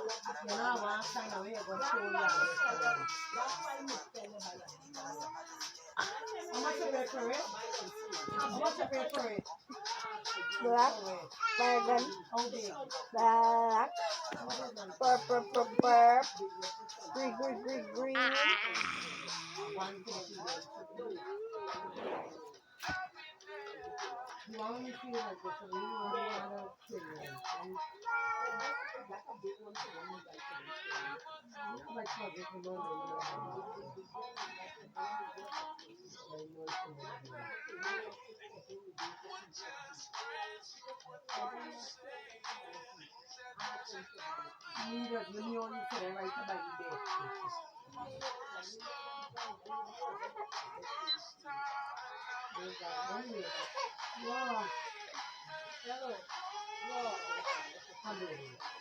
You know, I want to find a way to go show you. How much you pay for it? How much you pay for it? Black, burger, How big? black, purple, purple, green, green, green, green. 150. You want me to feel like this, so you want to kill you. Like, what, if you don't know, you just, when you only say right to buy the day. Anyway, wow. Hello. Wow. Hello.